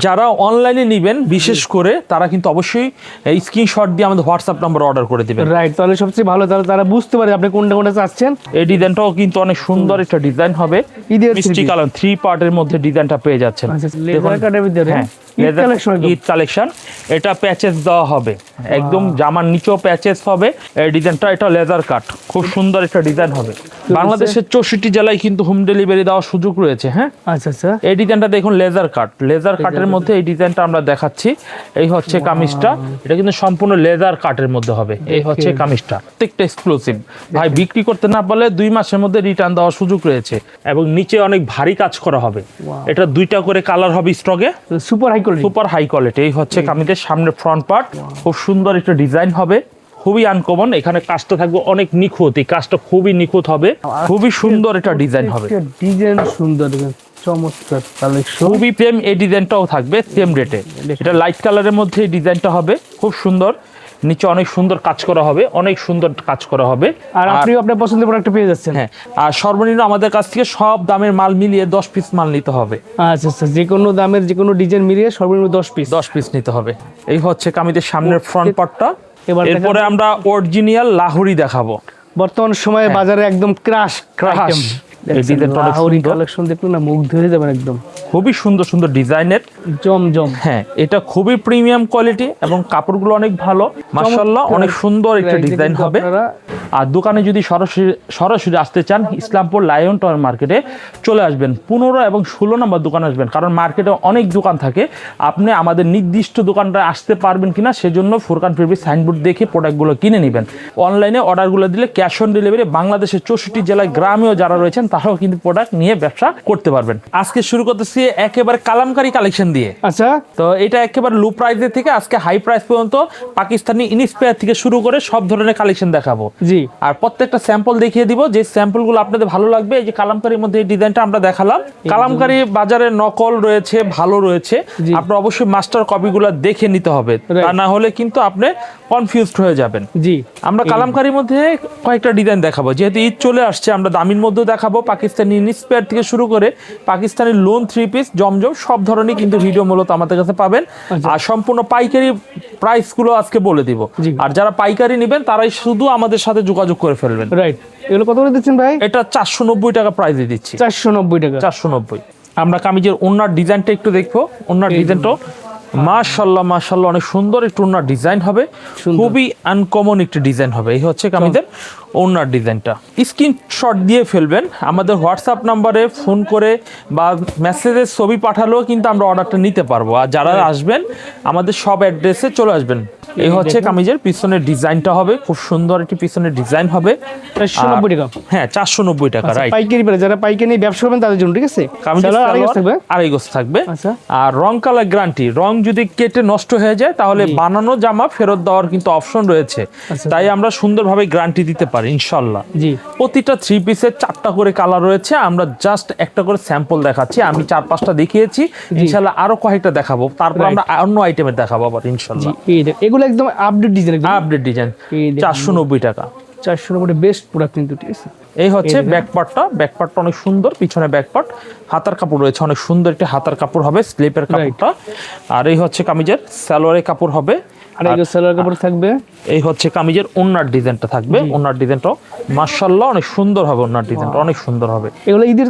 যারা অনলাইনে নেবেন বিশেষ করে তারা কিন্তু অবশ্যই স্ক্রিনশট দিয়ে আমাদের হোয়াটসঅ্যাপ নাম্বার অর্ডার করে দিবেন। রাইট, তাহলে সবচেয়ে ভালো, তাহলে তারা বুঝতে পারে আপনি কোনটা কোনটা চাচ্ছেন। এই ডিজাইনটাও কিন্তু অনেক সুন্দর একটা ডিজাইন হবে, মিষ্টি কালার 3 পার্টের মধ্যে ডিজাইনটা পেয়ে যাচ্ছেন। লেজার কাটের ভিতরে হ্যাঁ, ঈদ কালেকশন। এটা প্যাচেস দেওয়া হবে, একদম জামার নিচেও প্যাচেস হবে। এই ডিজাইনটা এটা লেজার কাট, খুব সুন্দর একটা ডিজাইন হবে। বাংলাদেশের 64 জেলায় কিন্তু হোম ডেলিভারি দেওয়ার সুযোগ রয়েছে। হ্যাঁ, আচ্ছা আচ্ছা। এই ডিজাইনটা দেখুন, লেজার কাটের মধ্যে এই ডিজাইনটা আমরা দেখাচ্ছি। এই হচ্ছে কামিজটা, এটা কিন্তু সম্পূর্ণ লেজার কাটের মধ্যে হবে। এই হচ্ছে কামিজটা, প্রত্যেকটা এক্সক্লুসিভ ভাই, বিক্রি করতে না পারলে 2 মাসের মধ্যে রিটার্ন দেওয়ার সুযোগ রয়েছে। এবং নিচে অনেক ভারী কাজ করা হবে, এটা 2টা করে কালার হবে স্টকে, সুপার হাই কোয়ালিটি। এই হচ্ছে কামিজের সামনে ফ্রন্ট পার্ট, খুব সুন্দর একটা ডিজাইন হবে, খুবই আনকমন। এখানে কাজটা থাকবে অনেক নিখুঁত, এই কাজটা খুবই নিখুঁত হবে, খুবই সুন্দর একটা ডিজাইন হবে। ডিজাইন সুন্দর, চমৎকার কালেকশন, খুবই প্রেম। এই ডিজাইনটাও থাকবে সেম রেটে, এটা লাইট কালারের মধ্যে এই ডিজাইনটা হবে, খুব সুন্দর। নিচে অনেক সুন্দর কাজ করা হবে, অনেক সুন্দর কাজ করা হবে। আর আপনিও আপনার পছন্দের প্রোডাক্ট পেয়ে যাচ্ছেন। হ্যাঁ, আর সর্বনিম্ন আমাদের কাছ থেকে সব দামের মাল মিলিয়ে 10 পিস মাল নিতে হবে। আচ্ছা আচ্ছা, যে কোনো দামের যে কোনো ডিজাইন মিলিয়ে সর্বনিম্ন 10 পিস নিতে হবে। এই হচ্ছে কামিজের সামনের ফ্রন্ট পার্টটা। এরপরে আমরা অরিজিনাল লাহোরি দেখাবো। বর্তমান সময়ে বাজারে একদম ক্রাশ আইটেম। এই ডিজাইনটা লাহোরি কালেকশন দেখুন না, মুগ্ধ হয়ে যাবেন একদম। খুবই সুন্দর সুন্দর ডিজাইনের, জমজম। হ্যাঁ, এটা খুবই প্রিমিয়াম কোয়ালিটি এবং কাপড়গুলো অনেক ভালো, মাশাআল্লাহ, অনেক সুন্দর একটা ডিজাইন হবে। আর দোকানে যদি সরাসরি আসতে চান, ইসলামপুর লায়ন টাওয়ার মার্কেটে চলে আসবেন, 15 এবং 16 নম্বর দোকানে আসবেন, কারণ মার্কেটে অনেক দোকান থাকে। আপনি আমাদের নির্দিষ্ট দোকানটা আসতে পারবেন কিনা সেজন্য ফুরকান ফেব্রিক সাইনবোর্ড দেখে প্রোডাক্টগুলো কিনে নেবেন। অনলাইনে অর্ডারগুলো দিলে ক্যাশ অন ডেলিভারি, বাংলাদেশের 64 জেলায় গ্রামেও যারা রয়েছেন তারাও কিন্তু প্রোডাক্ট নিয়ে ব্যবসা করতে পারবেন। আজকে শুরু করতেছি একেবারে কালামকারী কালেকশন দিয়ে। আচ্ছা, তো এটা একেবারে লো প্রাইসের থেকে আজকে হাই প্রাইস পর্যন্ত পাকিস্তানি ইনস্পায়ার থেকে শুরু করে সব ধরনের কালেকশন দেখাবো। জি, আর প্রত্যেকটা স্যাম্পল দেখিয়ে দিব, যে স্যাম্পলগুলো আপনাদের ভালো লাগবে। এই যে কালামকারীর মধ্যে এই ডিজাইনটা আমরা দেখালাম, কালামকারী বাজারে নকল রয়েছে, ভালো রয়েছে, আপনার অবশ্যই মাস্টার কপিগুলো দেখে নিতে হবে, তা না হলে কিন্তু আপনি কনফিউজড হয়ে যাবেন। জি, আমরা কালামকারীর মধ্যে কয়েকটা ডিজাইন দেখাবো, যেহেতু ঈদ চলে আসছে আমরা দামির মধ্যে দেখাবো। পাকিস্তানি ইনস্পায়ার থেকে শুরু করে পাকিস্তানি লোন 3 পিস, জমজম সব ধরনের কিন্তু ভিডিও মূলত আমাদের কাছে পাবেন। আর সম্পূর্ণ পাইকারি প্রাইসগুলো আজকে বলে দিব। আর যারা পাইকারি নেবেন তারাই শুধু আমাদের সাথে যোগাযোগ করে ফেলবেন। রাইট, এগুলো কত করে দিচ্ছেন ভাই? এটা 490 টাকা প্রাইসে দিচ্ছি। 490 টাকা। 490। আমরা কামিজের ওন্নার ডিজাইনটা একটু দেখবো। ওন্নার ডিজাইনটাও মাশাআল্লাহ মাশাআল্লাহ অনেক সুন্দর একটু ওন্নার ডিজাইন হবে, খুবই আনকমন একটি ডিজাইন হবে। এই হচ্ছে কামিজের ওন্নার ডিজাইনটা। স্ক্রিনশট দিয়ে ফেলবেন, আমাদের হোয়াটসঅ্যাপ নাম্বারে ফোন করে বা মেসেজের ছবি পাঠালেও কিন্তু আমরা অর্ডারটা নিতে পারবো। আর যারা আসবেন আমাদের সব অ্যাড্রেসে চলে আসবেন। এই হচ্ছে কামিজের পিছনের ডিজাইনটা হবে, খুব সুন্দর একটি পিছনের ডিজাইন হবে। 490 টাকা। হ্যাঁ, 490 টাকা। রাইট, পাইকারি পেলে যারা পাইকারি নিয়ে ব্যবসা করবেন তাদের জন্য, ঠিক আছে? আড়াই গজ থাকবে। আচ্ছা, আর রং কালার গ্যারান্টি, রং যদি কেটে নষ্ট হয়ে যায় তাহলে বানানো জামা ফেরত দেওয়ার কিন্তু অপশন রয়েছে, তাই আমরা সুন্দরভাবে গ্যারান্টি দিতে পারি ইনশাআল্লাহ। জি, প্রতিটা 3 পিসের 4টা করে কালার রয়েছে, আমরা জাস্ট একটা করে স্যাম্পল দেখাচ্ছি। আমি 4-5টা দেখিয়েছি, ইনশাআল্লাহ আরো কয়েকটা দেখাবো, তারপর আমরা অন্য আইটেমের দেখাবো আবার ইনশাআল্লাহ। এগুলো একদম আপডেট ডিজাইন, 490 টাকা। 490 বেস্ট প্রোডাক্ট কিন্তু, ঠিক আছে? এই হচ্ছে ব্যাকপার্টটা অনেক সুন্দর, পিছনে ব্যাকপার্ট, হাতার কাপড় রয়েছে অনেক সুন্দর একটি হাতার কাপড় হবে, স্লিপের কাপড়টা। আর এই হচ্ছে কামিজের সালোয়ারের কাপড় হবে, আর এই সালোয়ার কাপড় থাকবে। এই হচ্ছে কামিজের ওন্নার ডিজাইনটা থাকবে, ওন্নার ডিজাইনটাও মাশাআল্লাহ অনেক সুন্দর হবে, ওন্নার ডিজাইনটা অনেক সুন্দর হবে। এগুলো ঈদের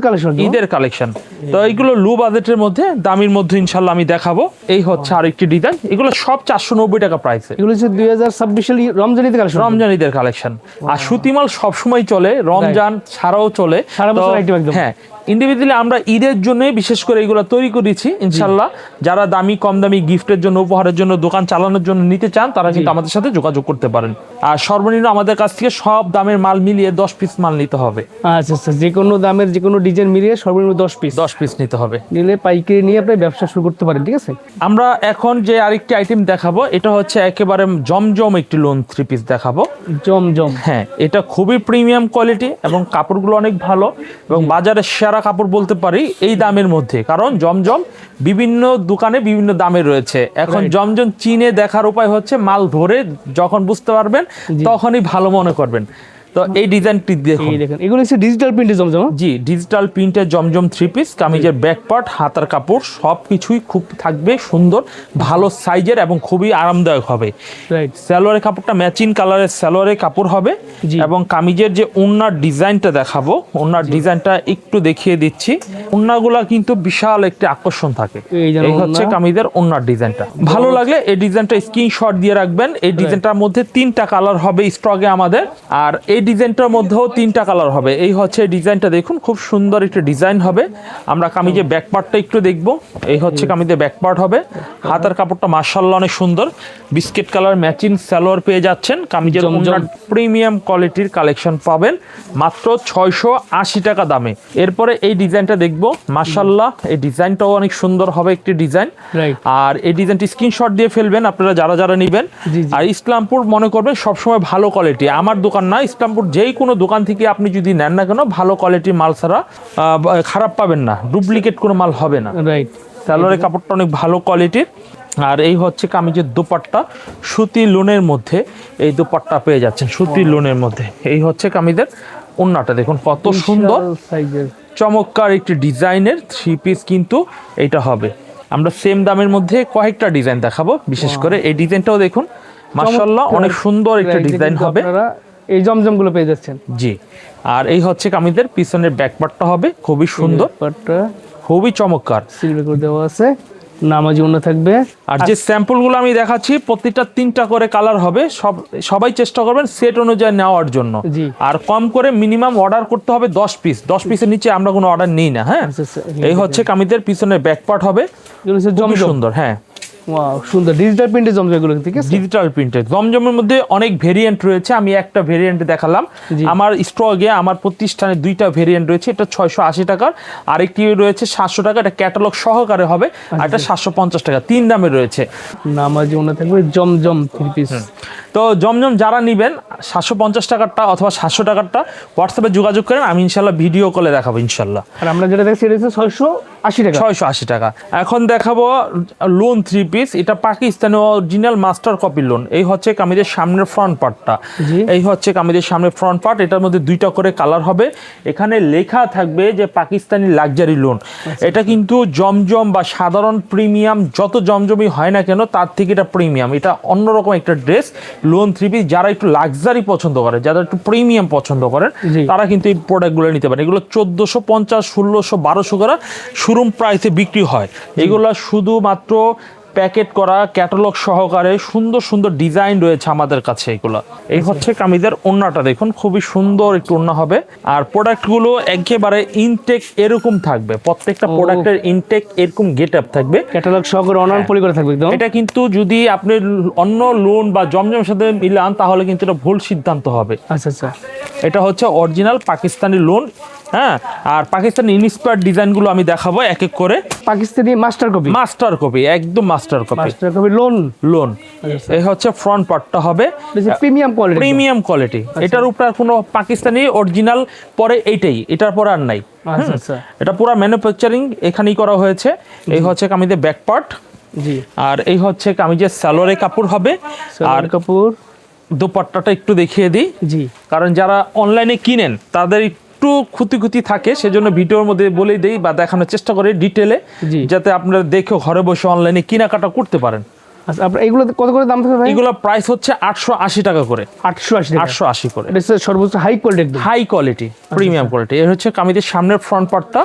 কালেকশন, তো এইগুলো লো বাজেটের মধ্যে, দামির মধ্যে ইনশাআল্লাহ আমি দেখাবো। এই হচ্ছে আরেকটি ডিজাইন, এগুলো সব 490 টাকা প্রাইসে। এগুলো হচ্ছে 2026 সাল রমজান ঈদের কালেকশন। আর সুতিমাল সবসময় চলে, রমজান ছাড়াও চলে, সারা বছর আইটেম একদম। হ্যাঁ, ইন্ডিভিজুয়ালি আমরা ঈদের জন্য বিশেষ করে এগুলো তৈরি করেছি ইনশাআল্লাহ। যারা দামি কম দামি গিফটের জন্য, উপহারের জন্য, দোকান চালানোর জন্য নিতে চান তারা কিন্তু আমাদের সাথে যোগাযোগ করতে পারেন। আর সর্বনিম্ন আমাদের কাছ থেকে সব দামের মাল মিলিয়ে 10 পিস মাল নিতে হবে। আচ্ছা আচ্ছা, যে কোনো দামের যে কোনো ডিজাইন মিলিয়ে সর্বনিম্ন 10 পিস নিতে হবে, নিলে পাইকারি নিয়ে আপনি ব্যবসা শুরু করতে পারেন, ঠিক আছে? আমরা এখন যে আরেকটি আইটেম দেখাবো, এটা হচ্ছে একেবারে জমজম একটি লোন 3 পিস দেখাবো। জমজম, হ্যাঁ, এটা খুবই প্রিমিয়াম কোয়ালিটি এবং কাপড়গুলো অনেক ভালো এবং বাজারের সেরা কাপড় বলতে পারি এই দামের মধ্যে, কারণ জমজম বিভিন্ন দোকানে বিভিন্ন দামে রয়েছে। এখন জমজম চিনে দেখার উপায় হচ্ছে মাল ধরে যখন বুঝতে পারবেন তখনই ভালো মনে করবেন। তো এই ডিজাইনটি দেখুন, এই দেখেন এগুলো হচ্ছে ডিজিটাল প্রিন্টে জমজম। জি ডিজিটাল প্রিন্টের জমজম থ্রি পিস, কামিজের ব্যাক পার্ট, হাতার কাপড় সব কিছুই খুব থাকবে সুন্দর, ভালো সাইজের এবং খুবই আরামদায়ক হবে। রাইট, সালোয়ারের কাপড়টা ম্যাচিং কালারের সালোয়ারের কাপড় হবে জি। এবং কামিজের যে ওড়নার ডিজাইনটা দেখাবো, ওড়নার ডিজাইনটা একটু দেখিয়ে দিচ্ছি। ওড়নাগুলা কিন্তু বিশাল একটি আকর্ষণ থাকে। এই হচ্ছে কামিজের ওড়নার ডিজাইনটা। ভালো লাগলে এই ডিজাইনটা স্ক্রিনশট দিয়ে রাখবেন। এই ডিজাইনটার মধ্যে 3টা কালার হবে স্টকে আমাদের, আর এই ডিজাইনটার মধ্যেও 3টা কালার হবে। এই হচ্ছে ডিজাইনটা দেখুন, খুব সুন্দর একটা ডিজাইন হবে। আমরা কামিজের ব্যাক পার্টটা একটু দেখবো। এই হচ্ছে কামিজের ব্যাক পার্ট হবে। হাতার কাপড়টা মাশাআল্লাহ অনেক সুন্দর, বিস্কিট কালার ম্যাচিং সালোয়ার পেয়ে যাচ্ছেন। কামিজের ওড়নার প্রিমিয়াম কোয়ালিটির কালেকশন পাবেন মাত্র 680 টাকা দামে। এরপরে এই ডিজাইনটা দেখবো, মাশাআল্লাহ এই ডিজাইনটাও অনেক সুন্দর হবে একটি ডিজাইন। আর এই ডিজাইনটি স্ক্রিনশট দিয়ে ফেলবেন আপনারা যারা যারা নেবেন। আর ইসলামপুর মনে করবেন সবসময় ভালো কোয়ালিটি, আমার দোকান না, ইসলামপুর যেই কোনো দোকান থেকে আপনি যদি নেন না কেন ভালো কোয়ালিটির মাল ছাড়া খারাপ পাবেন না, ডুপ্লিকেট কোনো মাল হবে না। রাইট, সালোয়ারের কাপড়টা অনেক ভালো কোয়ালিটির। আর এই হচ্ছে কামিজের দোপাট্টা, সুতি লোনের মধ্যে এই দোপাট্টা পেয়ে যাচ্ছেন, সুতি লোনের মধ্যে। এই হচ্ছে কামিজের ওড়নাটা দেখুন কত সুন্দর সাইজের চমৎকার একটি ডিজাইনের থ্রি পিস কিন্তু এটা হবে। আমরা সেম দামের মধ্যে কয়েকটা ডিজাইন দেখাবো, বিশেষ করে এই ডিজাইনটাও দেখুন মাশাআল্লাহ অনেক সুন্দর একটা ডিজাইন হবে। এই জমজম গুলো পেয়ে যাচ্ছেন। জি, আর এই হচ্ছে কামিজের পিছনের ব্যাক পার্টটা হবে খুবই সুন্দর, খুবই চমৎকার, সিলভার করে দেওয়া আছে, নামাজি ওড়না থাকবে। আর যে স্যাম্পলগুলো আমি দেখাচ্ছি প্রত্যেকটা 3টা করে কালার হবে। সবাই চেষ্টা করবেন সেট অনুযায়ী নেওয়ার জন্য। আর কম করে মিনিমাম অর্ডার করতে হবে 10 পিস। 10 পিসের নিচে আমরা কোনো অর্ডার নিই না। হ্যাঁ, এই হচ্ছে কামিজের পিছনের ব্যাক পার্ট হবে সুন্দর। হ্যাঁ, ওয়াও সুন্দর ডিজিটাল প্রিন্টের জমজম এগুলো, ঠিক আছে? ডিজিটাল প্রিন্টেড জমজমের মধ্যে অনেক ভেরিয়েন্ট রয়েছে, আমি একটা ভেরিয়েন্ট দেখালাম। আমার স্টকে আমার প্রতিষ্ঠানে 2টা ভেরিয়েন্ট রয়েছে। এটা 680 টাকার, আরেকটি রয়েছে 700 টাকা, এটা ক্যাটালগ সহকারে হবে, আর এটা 750 টাকা, 3 দামে রয়েছে। নামাজি ওড়না থাকবে, জমজম থ্রি পিস। তো জমজম যারা নেবেন 750 টাকারটা অথবা 700 টাকারটা হোয়াটসঅ্যাপে যোগাযোগ করেন, আমি ইনশাল্লাহ ভিডিও কলে দেখাবো ইনশাল্লাহ। আর আমরা যেটা দেখছি এটা হচ্ছে 680 টাকা। 680 টাকা। এখন দেখাবো লোন থ্রি পিস, এটা পাকিস্তানি অরিজিনাল মাস্টার কপি লোন। এই হচ্ছে কামিজের সামনের ফ্রন্ট পার্টটা, এই হচ্ছে কামিজের সামনের ফ্রন্ট পার্ট। এটার মধ্যে 2টা করে কালার হবে। এখানে লেখা থাকবে যে পাকিস্তানি লাক্সারি লোন। এটা কিন্তু জমজম বা সাধারণ প্রিমিয়াম যত জমজমই হয় না কেন তার থেকে এটা প্রিমিয়াম, এটা অন্যরকম একটা ড্রেস। লোন থ্রি পিস যারা একটু লাক্সারি পছন্দ করে, যারা একটু প্রিমিয়াম পছন্দ করেন, তারা কিন্তু এই প্রোডাক্টগুলো নিতে পারে। এগুলো 1450, 1600, 1200 করে শোরুম প্রাইসে বিক্রি হয়। এগুলো শুধুমাত্র প্যাকেট করা ক্যাটালগ সহকারে সুন্দর সুন্দর ডিজাইন রয়েছে আমাদের কাছে এগুলো। এই হচ্ছে কামিজের ওড়নাটা দেখুন, খুবই সুন্দর একটু ওড়না হবে। আর প্রোডাক্টগুলো একেবারে ইনটেক এরকম থাকবে, প্রত্যেকটা প্রোডাক্টের ইনটেক এরকম গেট আপ থাকবে, ক্যাটালগ সহকারে অনলাইন পলি করে থাকবে একদম। এটা কিন্তু যদি আপনি অন্য লোন বা জমজমের সাথে মিলান তাহলে কিন্তু এটা ভুল সিদ্ধান্ত হবে। আচ্ছা আচ্ছা, এটা হচ্ছে অরিজিনাল পাকিস্তানি লোন। হ্যাঁ, আর পাকিস্তানি ইন্সপায়ার্ড ডিজাইনগুলো আমি দেখাবো এক এক করে। Pakistani master copy, master copy, একদম মাস্টার কপি, মাস্টার কপি লোন। লোন এই হচ্ছে ফ্রন্ট পার্টটা হবে প্রিমিয়াম কোয়ালিটি, প্রিমিয়াম কোয়ালিটি। এটার উপর কোনো পাকিস্তানি অরিজিনাল পরে এইটাই, এটার পর আর নাই। এটা পুরো ম্যানুফ্যাকচারিং এখানেই করা হয়েছে। এই হচ্ছে কামিজের ব্যাক পার্ট, জি। আর এই হচ্ছে কামিজের সালোয়ারের কাপড় হবে। আর কাপড় দোপাট্টাটা একটু দেখিয়ে দিই, জি, কারণ যারা অনলাইনে কিনেন তাদের একটু খুঁতি থাকে, সেজন্য ভিডিওর মধ্যে বলেই দেই বা দেখানোর চেষ্টা করি ডিটেলে, যাতে আপনারা দেখে ঘরে বসে অনলাইনে কেনাকাটা করতে পারেন। আচ্ছা, আপনার এগুলো কত করে দাম থাকবে ভাই? এগুলো প্রাইস হচ্ছে 880 টাকা করে। 880 করে। এটা সর্বোচ্চ high quality, high quality, premium quality. এর হচ্ছে কামিজের সামনের ফ্রন্ট পার্টটা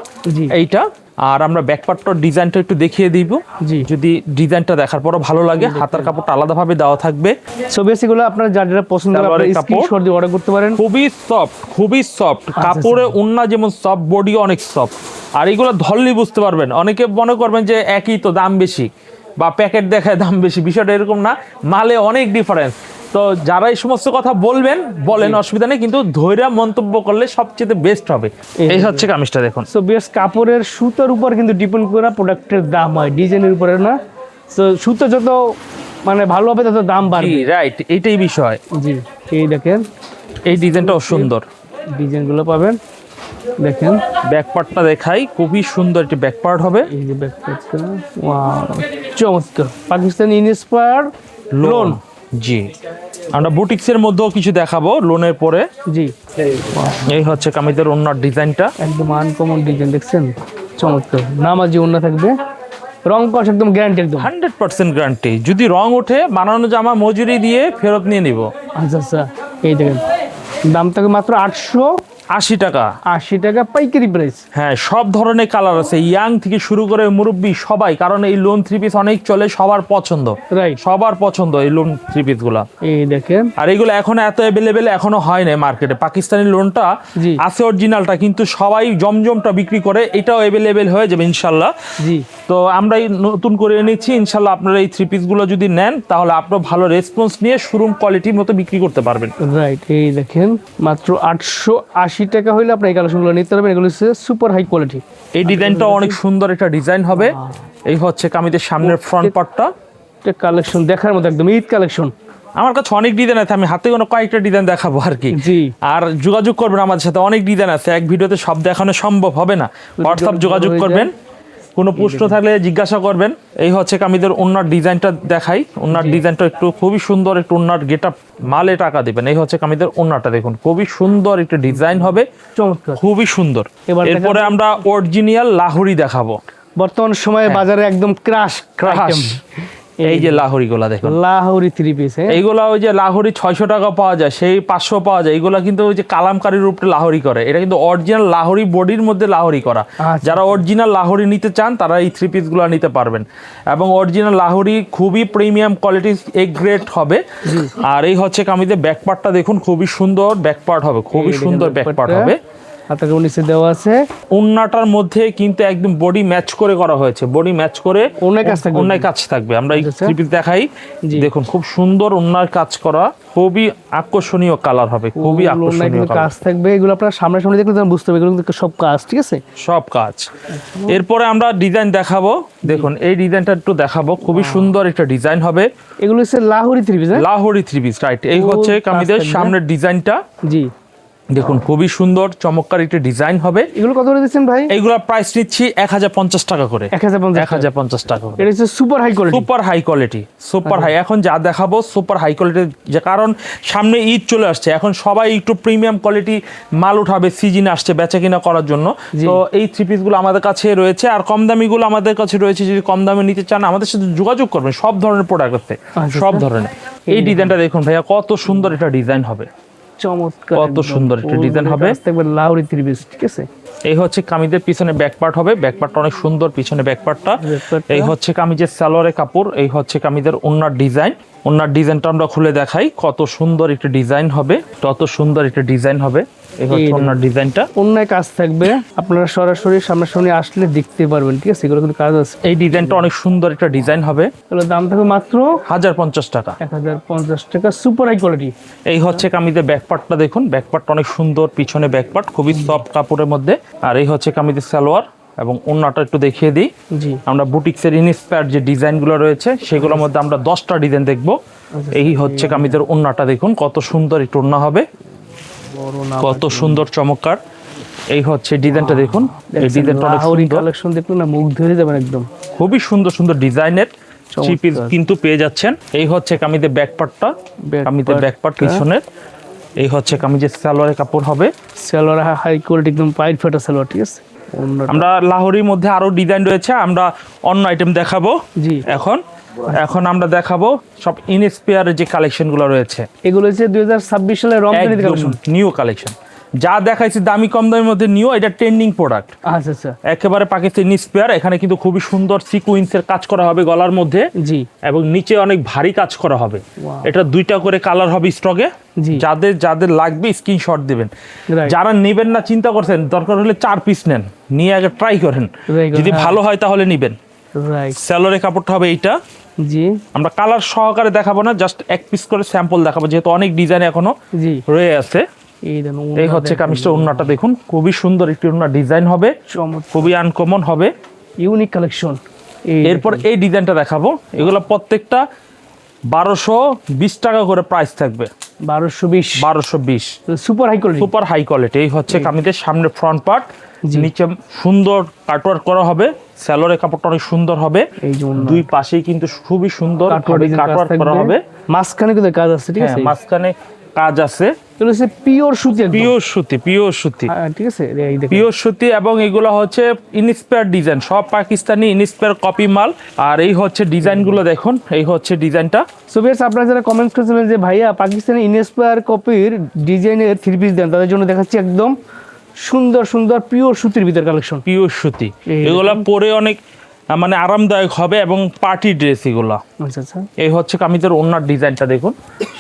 এইটা। আর আমরা ব্যাক পার্টটার ডিজাইনটা একটু দেখিয়ে দিব, যদি ডিজাইনটা দেখার পর ভালো লাগে। হাতার কাপড়টা আলাদাভাবে দেওয়া থাকবে। সো বেসিক্যালি আপনারা যার যেটা পছন্দ হবে আপনারা স্ক্রিনশট দিয়ে অর্ডার করতে পারেন। খুবই সফট, খুবই সফট কাপড়ে, ওন্না যেমন সফট, বডি অনেক সফট। আর এগুলো ধরলেই বুঝতে পারবেন। অনেকে মনে করবেন যে একই তো, দাম বেশি বা প্যাকেট দেখায় দাম বেশি, বিষয়টা এরকম না, মালে অনেক ডিফারেন্স। তো যারা এই সমস্ত কথা বলেন অসুবিধা নেই, কিন্তু ধৈর্য মন্তব্য করলে সবচেয়ে বেস্ট হবে। এই হচ্ছে কামিজটা দেখুন। সো বেশ কাপড়ের সুতার উপর কিন্তু ডিপেন্ড করে প্রোডাক্টের দাম হয়, ডিজাইনের উপরে না। সো সুতো যত মানে ভালো হবে তত দাম বাড়বে। রাইট, এইটাই বিষয়। জি, এই দেখেন এই ডিজাইনটাও সুন্দর, ডিজাইনগুলো পাবেন। দেখেন ব্যাক পার্টটা দেখাই, খুবই সুন্দর একটি ব্যাক পার্ট হবে। এই যে ব্যাক পার্টটা, ওয়াও চমৎকার, পাকিস্তানি ইন্সপায়ার্ড লোন। জি, আমরা বুটিক্সের মধ্যেও কিছু দেখাবো লোনের পরে। জি, এই হচ্ছে কামিজের ওন্নার ডিজাইনটা, একদম আনকমন ডিজাইন দেখছেন, চমৎকার। নামাজি ওন্না থাকবে, রং কস একদম গ্যারান্টি, একদম 100% গ্যারান্টি। যদি রং ওঠে বানানো জামা মজুরি দিয়ে ফেরত নিয়ে নিব। আচ্ছা আচ্ছা, এই দেখেন দাম থাকবে মাত্র 80 টাকা। 880 টাকা পাইকারি প্রাইস। হ্যাঁ, সব ধরনের কালার আছে, ইয়াং থেকে শুরু করে মুরব্বি সবাই, কারণ এই লোন থ্রি পিস অনেক চলে, সবার পছন্দ, রাইট, সবার পছন্দ এই লোন থ্রি পিস গুলা। এই দেখেন, আর এইগুলো এখন এত অ্যাভেলেবেল এখনো হয় না মার্কেটে। পাকিস্তানি লোনটা জি আছে অরিজিনালটা, কিন্তু সবাই জমজমটা বিক্রি করে, এটাও অ্যাভেলেবেল হয়ে যাবে ইনশাল্লাহ। জি, তো আমরা এই নতুন করে এনেছি ইনশাল্লাহ। আপনারা এই থ্রি পিসগুলো যদি নেন তাহলে আপনারা ভালো রেসপন্স নিয়ে শোরুম কোয়ালিটির মতো বিক্রি করতে পারবেন। রাইট, এই দেখেন মাত্র 880 টাকা হইলে আপনি এই কালেকশনগুলো নিতে পারবেন। এগুলো হচ্ছে সুপার হাই কোয়ালিটি। এই ডিজাইনটা অনেক সুন্দর একটা ডিজাইন হবে। এই হচ্ছে কামিজের সামনের ফ্রন্ট পার্টটা, একটা কালেকশন দেখার মতো, একদম ঈদ কালেকশন। আমার কাছে অনেক ডিজাইন আছে, আমি হাতে কোনো কয়েকটা ডিজাইন দেখাবো আর কি। জি, আর যোগাযোগ করবেন আমাদের সাথে, অনেক ডিজাইন আছে, এক ভিডিওতে সব দেখানো সম্ভব হবে না। হোয়াটসঅ্যাপ যোগাযোগ করবেন, কোনো প্রশ্ন থাকলে জিজ্ঞাসা করবেন। এই হচ্ছে কামিজের ওন্নার ডিজাইনটা দেখাই। ওন্নার ডিজাইনটা একটু খুবই সুন্দর, একটু ওন্নার গেটআপ মালে টাকা দিবেন। এই হচ্ছে কামিজের ওন্নাটা দেখুন, খুবই সুন্দর একটা ডিজাইন হবে, চমৎকার, খুবই সুন্দর। এবার এরপরে আমরা অরিজিনাল লাহোরি দেখাবো। বর্তমান সময়ে বাজারে একদম ক্রাশ ক্রাশ, এই যে লাহোরি গুলা দেখুন, লাহোরি থ্রি পিস। এইগুলা ওই যে লাহোরি 600 টাকা পাওয়া যায়, সেই 500 পাওয়া যায়। এগুলা কিন্তু ওই যে কালামকারীর উপরে লাহোরি করে, এটা কিন্তু অরিজিনাল লাহোরি বডির মধ্যে লাহোরি করা। আচ্ছা। যারা অরিজিনাল লাহোরি নিতে চান তারা এই থ্রি পিস গুলা নিতে পারবেন। এবং অরিজিনাল লাহোরি খুবই প্রিমিয়াম কোয়ালিটি, এ গ্রেড হবে। আর এই হচ্ছে কামিজের ব্যাক পার্টটা দেখুন, খুবই সুন্দর ব্যাক পার্ট হবে, খুবই সুন্দর ব্যাক পার্ট হবে। হাতাকে নিচে দেওয়া আছে, ওন্নাটার মধ্যে কিন্তু একদম বডি ম্যাচ করে করা হয়েছে, বডি ম্যাচ করে অনেক কাজ থাকবে, অনেক কাজ থাকবে। আমরা এই আচ্ছা। থ্রি পিস দেখাই, দেখুন খুব সুন্দর ওন্নার কাজ করা, খুবই আকর্ষণীয় কালার হবে, খুবই আকর্ষণীয় কাজ থাকবে। এগুলো আপনার সামনে সামনে দেখলে তখন বুঝতে হবে এগুলো কিন্তু সব কাজ, ঠিক আছে, সব কাজ। এরপরে আমরা ডিজাইন দেখাবো, দেখুন এই ডিজাইনটা একটু দেখাবো, খুবই সুন্দর একটা ডিজাইন হবে। এগুলো হচ্ছে Lahori three piece. Lahori three piece, right. এই হচ্ছে কামিজের সামনের ডিজাইনটা, জি দেখুন খুবই সুন্দর চমৎকার একটা ডিজাইন হবে। এগুলো কত করে দিচ্ছেন ভাই? এইগুলা প্রাইস নিচ্ছি 1050 টাকা করে। 1050 টাকা করে। এটা হচ্ছে super high quality, super high quality, super high. এখন যা দেখাবো সুপার হাই কোয়ালিটি, যে কারণ সামনে ঈদ চলে আসছে, এখন সবাই একটু প্রিমিয়াম কোয়ালিটি মাল উঠাবে, সিজন আসছে বেচা কিনা করার জন্য। তো এই থ্রি পিসগুলো আমাদের কাছে রয়েছে, আর কম দামিগুলো আমাদের কাছে রয়েছে। যদি কম দামে নিতে চান আমাদের সাথে যোগাযোগ করবেন, সব ধরনের প্রোডাক্ট আছে, সব ধরনের। এই ডিজাইনটা দেখুন ভাইয়া, কত সুন্দর একটা ডিজাইন হবে, চমৎকার, কত সুন্দর একটা ডিজাইন হবে। লাহোরি থ্রি পিস, ঠিক আছে। এই হচ্ছে কামিজের পিছনে ব্যাক পার্ট হবে, ব্যাক পার্টটা অনেক সুন্দর, পিছনে ব্যাক পার্টটা। এই হচ্ছে কামিজের সালোয়ারের কাপড়, এই হচ্ছে কামিজের ওন্নার ডিজাইন। ওন্নার ডিজাইনটা আমরা খুলে দেখাই, কত সুন্দর একটা ডিজাইন হবে, কত সুন্দর একটা ডিজাইন হবে। এই হচ্ছে ওন্নার ডিজাইনটা, অন্যায় কাজ থাকবে, আপনারা সরাসরি সামনাসামনি আসলে দেখতে পারবেন, ঠিক আছে। এগুলো কিন্তু কাজ আছে। এই ডিজাইনটা অনেক সুন্দর একটা ডিজাইন হবে। এগুলোর দাম থাকবে মাত্র 1050 টাকা, 1050 টাকা, সুপার হাই কোয়ালিটি। এই হচ্ছে কামিজের ব্যাক পার্টটা দেখুন, ব্যাক পার্টটা অনেক সুন্দর, পিছনে ব্যাক পার্ট খুবই সফট কাপড়ের মধ্যে। আর এই হচ্ছে কামিজের সালোয়ার এবং ওন্নাটা একটু দেখিয়ে দিই। জি, আমরা বুটিক্সের ইন্সপায়ার যে ডিজাইনগুলো রয়েছে সেগুলোর মধ্যে আমরা 10টা ডিজাইন দেখবো। এই হচ্ছে কামিজের ওন্নাটা দেখুন, কত সুন্দর একটু ওন্না হবে, কত সুন্দর চমৎকার। এই হচ্ছে ডিজাইনটা দেখুন, এই ডিজাইনটা অনেক সুন্দর কালেকশন দেখুন না, মুখ ধরে যাবেন একদম। খুবই সুন্দর সুন্দর ডিজাইনের থ্রি পিস কিন্তু পেয়ে যাচ্ছেন। এই হচ্ছে কামিজের ব্যাক পার্টটা, কামিজের ব্যাক পার্ট পিছনের। এই হচ্ছে কামিজের সালোয়ারের কাপড় হবে, সালোয়ার হাই কোয়ালিটি, একদম পাইট ফাটা সালোয়ার, ঠিক আছে। আমরা লাহোরির মধ্যে আরো ডিজাইন রয়েছে, আমরা অন্য আইটেম দেখাবো। জি, এখন আমরা দেখাবো সব ইনস্পায়ারের যে কালেকশনগুলো রয়েছে। এগুলো হচ্ছে 2026 সালের Ramzan Eid collection, new collection. যা দেখাইছি দামি কম দামের মধ্যে নিউ, এটা ট্রেন্ডিং প্রোডাক্ট। আচ্ছা আচ্ছা, একেবারে পাকিস্তানি স্পেয়ার। এখানে কিন্তু খুবই সুন্দর সিকুয়েন্সের কাজ করা হবে গলার মধ্যে, জি, এবং নিচে অনেক ভারী কাজ করা হবে। এটা 2টা করে কালার হবে স্টকে। যাদের যাদের লাগবে স্ক্রিনশট দিবেন। যারা নেবেন না চিন্তা করছেন, দরকার হলে 4 পিস নেন, নিয়ে আগে ট্রাই করেন, যদি ভালো হয় তাহলে নিবেন। সালোয়ারের কাপড়টা হবে এইটা। জি, আমরা কালার সহকারে দেখাবো না, জাস্ট 1 পিস করে স্যাম্পল দেখাবো, যেহেতু অনেক ডিজাইন এখনো রয়ে আছে। এই হচ্ছে কামিজটা, ওন্নাটা দেখুন, খুবই সুন্দর একটি ওন্না ডিজাইন হবে, খুবই আনকমন হবে, ইউনিক কালেকশন। এরপর এই ডিজাইনটা দেখাবো, এগুলো প্রত্যেকটা 1220 টাকা করে প্রাইস থাকবে। 1220 super high quality, super high quality. এই হচ্ছে কামিজের সামনে ফ্রন্ট পার্ট, নিচে সুন্দর কাটওয়ার্ক করা হবে, সালোয়ারের কাপড়টা অনেক সুন্দর হবে, দুই পাশেই কিন্তু খুবই সুন্দর কাটওয়ার্ক করা হবে। মাঝখানে কিন্তু কাজ আছে, ঠিক আছে? মাঝখানে কাজ আছে, এগুলো হচ্ছে পিওর সুতি, পিওর সুতি, পিওর সুতি, ঠিক আছে? এই দেখেন পিওর সুতি, এবং এগুলো হচ্ছে ইনস্পায়ার ডিজাইন, সব পাকিস্তানি ইনস্পায়ার কপি মাল। আর এই হচ্ছে ডিজাইনগুলো দেখুন, এই হচ্ছে ডিজাইনটা। সো ভিউয়ার্স, আপনারা যারা কমেন্ট করেছিলেন যে ভাইয়া পাকিস্তানি ইনস্পায়ার কপির ডিজাইনের 3 পিস দেন, তাদের জন্য দেখাচ্ছি একদম সুন্দর সুন্দর পিওর সুতির ভিতর কালেকশন। পিওর সুতি, এই এগুলা পরে অনেক মানে আরামদায়ক হবে, এবং পার্টি ড্রেস এগুলা। আচ্ছা আচ্ছা, এই হচ্ছে কামিজের ওড়নার ডিজাইনটা দেখুন,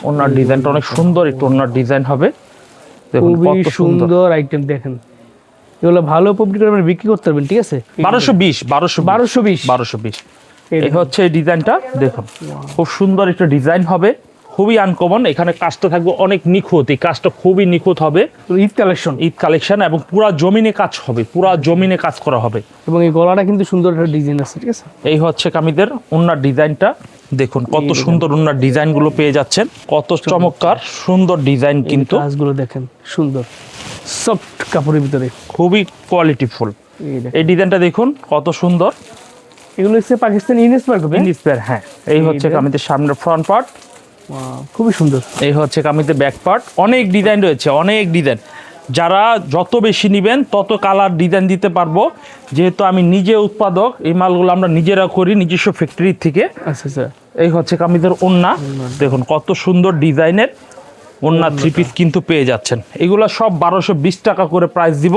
ওড়নার ডিজাইনটা অনেক সুন্দর একটু ওড়নার ডিজাইন হবে, দেখুন খুবই কত সুন্দর। সুন্দর আইটেম দেখেন, এগুলো ভালো পাবলিক করে বিক্রি করতে পারবেন, ঠিক আছে? 1220 1220 1220 এই হচ্ছে এই ডিজাইনটা দেখুন, খুব সুন্দর একটা ডিজাইন হবে, খুবই আনকমন। এখানে কাজটা থাকবে অনেক নিখুঁত, এই কাজটা খুবই নিখুঁত হবে, ঈদ কালেকশন, ঈদ কালেকশন, এবং পুরা জমিনে কাজ হবে, পুরা জমিনে কাজ করা হবে। এবং এই গলাটা কিন্তু সুন্দর একটা ডিজাইন আছে, ঠিক আছে? এই হচ্ছে কামিজের ওড়নার ডিজাইনটা দেখুন, কত সুন্দর ওড়নার ডিজাইন গুলো পেয়ে যাচ্ছেন, কত চমৎকার সুন্দর ডিজাইন, কিন্তু কাজগুলো দেখেন সুন্দর, সফট কাপড়ের ভিতরে, খুবই কোয়ালিটিফুল। এই দেখেন এই ডিজাইনটা দেখুন কত সুন্দর, এগুলো হচ্ছে পাকিস্তানি ইনস্পায়ার কপি। ইনস্পায়ার, হ্যাঁ। এই হচ্ছে কামিজের সামনের ফ্রন্ট পার্ট, খুবই সুন্দর। এই হচ্ছে কামিজের ব্যাক পার্ট, অনেক ডিজাইন রয়েছে, অনেক ডিজাইন। যারা যত বেশি নেবেন তত কালার ডিজাইন দিতে পারবো, যেহেতু আমি নিজে উৎপাদক, এই মালগুলো আমরা নিজেরা করি নিজস্ব ফ্যাক্টরি থেকে। আচ্ছা আচ্ছা, এই হচ্ছে কামিজের ওড়না দেখুন, কত সুন্দর ডিজাইনের ওড়না 3 পিস কিন্তু পেয়ে যাচ্ছেন। এগুলো সব 1220 টাকা করে প্রাইস দিব।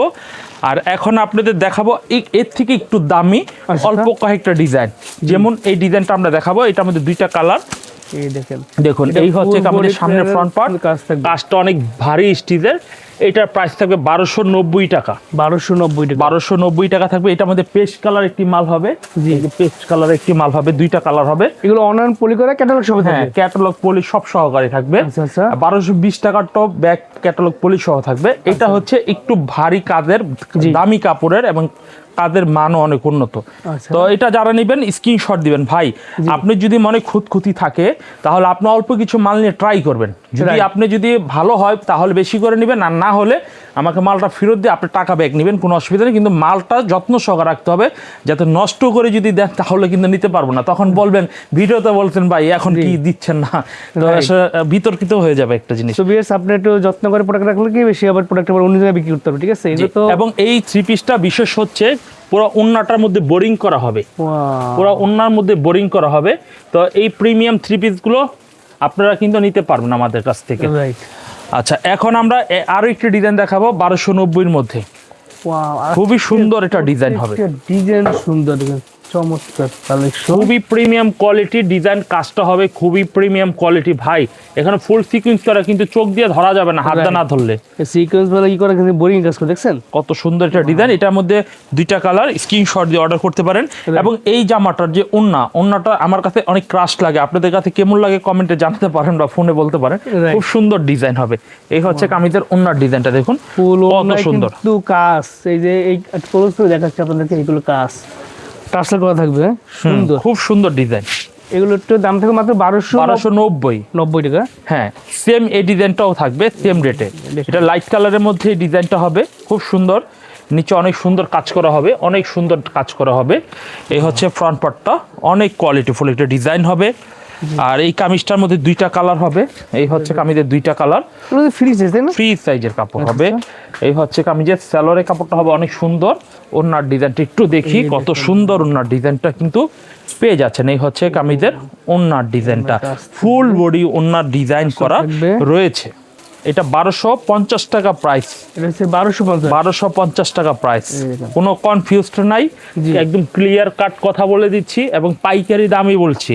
আর এখন আপনাদের দেখাবো এর থেকে একটু দামি অল্প কয়েকটা ডিজাইন, যেমন এই ডিজাইনটা আমরা দেখাবো, এটার মধ্যে 2টা কালার। এই দেখেন দেখুন, এই হচ্ছে আমাদের সামনের ফ্রন্ট পার্ট, কাজ থাকবে, কাজটা অনেক ভারী স্টিচের। এটার প্রাইস থাকবে 1290 টাকা, 1290 টাকা, 1290 টাকা থাকবে। এটার মধ্যে পেস্ট কালার একটি মাল হবে, জি পেস্ট কালার একটি মাল হবে, 2টা কালার হবে। এগুলো অনলাইন পলি করে ক্যাটালগ সহ হ্যাঁ, থাকবে। ক্যাটালগ পলি সব সহকারে থাকবে। আচ্ছা আচ্ছা, 1220 টাকার টপ ব্যাক ক্যাটালগ পলি সহ থাকবে। এটা হচ্ছে একটু ভারী কাজের, দামি কাপড়ের, এবং কাজের মানও অনেক উন্নত। আচ্ছা। তো এটা যারা নেবেন স্ক্রিনশট দিবেন। ভাই, আপনি যদি মনে খুঁতখুঁতি থাকে তাহলে আপনি অল্প কিছু মাল নিয়ে ট্রাই করবেন, যদি আপনি যদি ভালো হয় তাহলে বেশি করে নেবেন, আর না হলে আমাকে মালটা ফেরত দিয়ে আপনি টাকা ব্যাক নেবেন, কোনো অসুবিধা নেই। কিন্তু মালটা যত্ন সহকারে রাখতে হবে, যাতে নষ্ট করে যদি দেন তাহলে কিন্তু নিতে পারবো না। তখন বলবেন ভিডিওতে বলছেন ভাই এখন কি দিচ্ছেন না, তো আসলে বিতর্কিত হয়ে যাবে একটা জিনিস। সো ভিউয়ার্স, আপনি একটু যত্ন করে প্রোডাক্ট রাখলে কি বেশি আবার প্রোডাক্ট আবার অন্য জায়গায় বিক্রি করতে হবে, ঠিক আছে? এই তো, এবং এই 3 পিসটা বিশেষ হচ্ছে পুরো ওন্নাটার মধ্যে বোরিং করা হবে, ওয়াও, পুরো ওন্নার মধ্যে বোরিং করা হবে। তো এই প্রিমিয়াম 3 পিসগুলো আপনারা কিন্তু নিতে পারবেন আমাদের কাছ থেকে। রাইট। আচ্ছা, এখন আমরা আরো একটি ডিজাইন দেখাবো 1290 এর মধ্যে, ওয়াও, খুবই সুন্দর এটা ডিজাইন হবে, ডিজাইন সুন্দর, দেখেন চমৎকার কালেকশন, খুবই প্রিমিয়াম কোয়ালিটি ডিজাইন, কাজটা হবে খুবই প্রিমিয়াম কোয়ালিটি। ভাই, এখানে ফুল সিকোয়েন্স করা, কিন্তু চোখ দিয়ে ধরা যাবে না, হাত দিয়ে না ধরলে। সিকোয়েন্স বলে কি করে কিন্তু বোরিং কাজ করে, দেখছেন কত সুন্দর একটা ডিজাইন। এটার মধ্যে 2টা কালার, স্ক্রিনশট দিয়ে অর্ডার করতে পারেন। এবং এই জামাটার যে ওন্নাটা আমার কাছে অনেক ক্রাশ লাগে, আপনাদের কাছে কেমন লাগে কমেন্টে জানাতে পারেন বা ফোনে বলতে পারেন। খুব সুন্দর ডিজাইন হবে। এই হচ্ছে কামিজের ওন্নার ডিজাইনটা দেখুন, ফুল কত সুন্দর, কিন্তু কাজ, এই যে এই ক্লোজ করে দেখাচ্ছি আপনাদেরকে, এইগুলো কাজ টাসেল করা থাকবে, সুন্দর, খুব সুন্দর ডিজাইন। এগুলো একটু দাম থাকবে মাত্র 1290 টাকা। হ্যাঁ, সেম এই ডিজাইনটাও থাকবে সেম রেটে। এটা লাইট কালারের মধ্যে এই ডিজাইনটা হবে, খুব সুন্দর। নিচে অনেক সুন্দর কাজ করা হবে, অনেক সুন্দর কাজ করা হবে। এই হচ্ছে ফ্রন্ট পার্টটা, অনেক কোয়ালিটিফুল একটা ডিজাইন হবে। আর এই কামিজটার মধ্যে 2টা কালার হবে। এই হচ্ছে কামিজের 2টা কালার, ফ্রি সাইজ, তাই না? ফ্রি সাইজের কাপড় হবে। এই হচ্ছে কামিজের সালোয়ারের কাপড়টা হবে অনেক সুন্দর। ওনার ডিজাইনটা একটু দেখি, কত সুন্দর ওনার ডিজাইনটা কিন্তু পেয়ে যাচ্ছেন। এই হচ্ছে কামিজের ওনার ডিজাইনটা, ফুল বডি ওনার ডিজাইন করা রয়েছে। এটা 1250 টাকা প্রাইস, এটা হচ্ছে 1250 টাকা প্রাইস, কোনো কনফিউজড নাই, একদম ক্লিয়ার কাট কথা বলে দিচ্ছি, এবং পাইকারি দামই বলছি।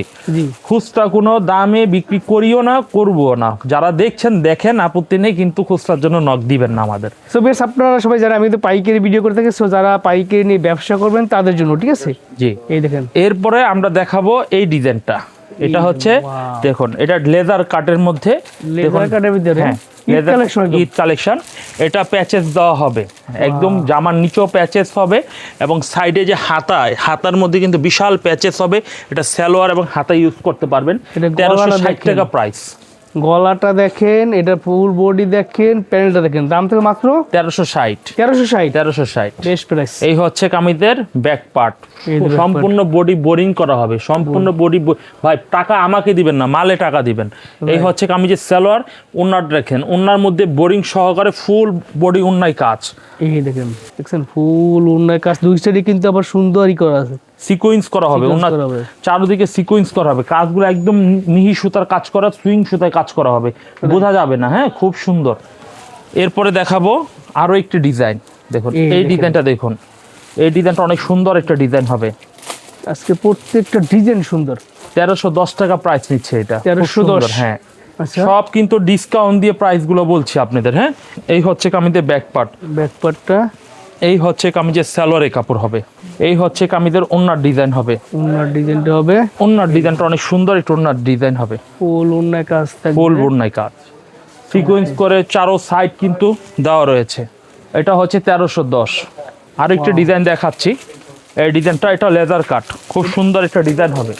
খুচরা কোনো দামে বিক্রি করিও না, করবো না। যারা দেখছেন দেখেন, আপত্তি নেই, কিন্তু খুচরার জন্য নক দিবেন না আমাদের। সো বেশ, আপনারা সবাই যারা, আমি তো পাইকারি ভিডিও করে থাকি, সো যারা পাইকারি নিয়ে ব্যবসা করবেন তাদের জন্য, ঠিক আছে? জি, এই দেখেন, এরপরে আমরা দেখাবো এই ডিজাইনটা। এটা হচ্ছে দেখুন, এটা লেদার কাটের মধ্যে, লেদার কাটের ভিতরে, হ্যাঁ, ঈদ কালেকশন। এটা প্যাচেস দেওয়া হবে, একদম জামার নিচেও প্যাচেস হবে, এবং সাইডে যে হাতার মধ্যে কিন্তু বিশাল প্যাচেস হবে। এটা সালোয়ার এবং হাতা ইউজ করতে পারবেন। 1360 টাকা প্রাইস, গলাটা দেখেন, এটা ফুল বডি দেখেন, প্যানেলটা দেখেন, দাম থেকে মাত্র 1360 1360। 1360 বেশ প্রাইস। এই হচ্ছে কামিজের ব্যাক পার্ট, এই যে back সম্পূর্ণ বডি বোরিং করা হবে, সম্পূর্ণ বডি। ভাই টাকা আমাকে দিবেন না, মালে টাকা দিবেন। এই হচ্ছে কামিজের সালোয়ার। ওন্নার দেখেন, ওন্নার মধ্যে বোরিং সহকারে ফুল বডি ওন্নায় কাজ। এই দেখেন, দেখছেন ফুল ওন্নায় কাজ, দুই সাইডে কিন্তু আবার সুন্দরই করা আছে, সিকোয়েন্স করা হবে, Sequence ওন্নার করা হবে। চারদিকে সিকোয়েন্স করা হবে, কাজগুলো একদম মিহি সুতার কাজ করা, সুইং সুতায় কাজ করা হবে, বোঝা যাবে না। হ্যাঁ, খুব সুন্দর। এরপরে দেখাবো আরো একটি ডিজাইন। দেখুন এই এই দেখেন। ডিজাইনটা দেখুন, এই ডিজাইনটা অনেক সুন্দর একটা ডিজাইন হবে। আজকে প্রত্যেকটা ডিজাইন সুন্দর। 1310 টাকা প্রাইস নিচ্ছে এটা, খুব 1310 সুন্দর। হ্যাঁ, আচ্ছা, সব কিন্তু ডিসকাউন্ট দিয়ে প্রাইস গুলো বলছি আপনাদের। হ্যাঁ, এই হচ্ছে কামিজের ব্যাক পার্ট, ব্যাক পার্টটা, এই হচ্ছে কামিজের সালোয়ারের কাপড় হবে, এই হচ্ছে কামিজের ওন্নার ডিজাইন হবে। ওন্নার ডিজাইনটা হবে, ওন্নার ডিজাইনটা অনেক সুন্দর একটা ওন্নার ডিজাইন হবে, ফুল ওন্নায় কাজ থাকবে। ফুল বন্যায় কাজ, সিকোয়েন্স করে চারো সাইড কিন্তু দেওয়া রয়েছে। এটা হচ্ছে 1310। আর একটা ডিজাইন দেখাচ্ছি, এই ডিজাইনটা এটা লেদার কাট, খুব সুন্দর একটা ডিজাইন হবে।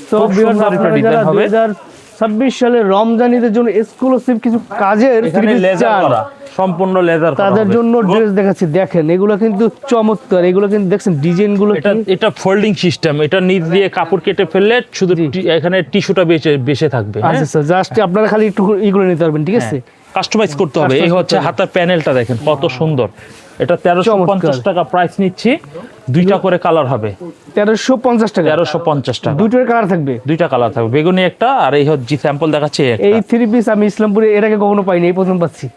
তো খুব ভিউয়ার্স, সুন্দর একটা আপনারা ডিজাইন যারা হবে। 2026 সালে রমজানিদের জন্য এক্সক্লুসিভ কিছু কাজের এখানে থ্রি লেজার করা, সম্পূর্ণ লেজার করা তাদের হবে। জন্য ড্রেস দেখাচ্ছি, দেখেন এগুলো কিন্তু চমৎকার, এগুলো কিন্তু দেখছেন ডিজাইন গুলো এটা এটা ফোল্ডিং সিস্টেম, এটা নিচ দিয়ে কাপড় কেটে ফেললে শুধু এখানে টিস্যুটা বেঁচে থাকবে। আচ্ছা স্যার, জাস্ট আপনারা খালি একটু ইগুলো নিতে পারবেন, ঠিক আছে? কাস্টমাইজ করতে হবে। এই হচ্ছে হাতার প্যানেলটা দেখেন কত সুন্দর। এটা 1350 টাকা প্রাইস নিচ্ছি, দুইটা করে কালার হবে। 1350 টাকা, 1350 টাকা, দুটোর কালার থাকবে, দুইটা কালার থাকবে, বেগুনি একটা আর এই হচ্ছে স্যাম্পল দেখাচ্ছে এই এই একটা। থ্রি পিস আমি ইসলামপুরে এর আগে কখনো পাইনি, এই প্রথম পাচ্ছি।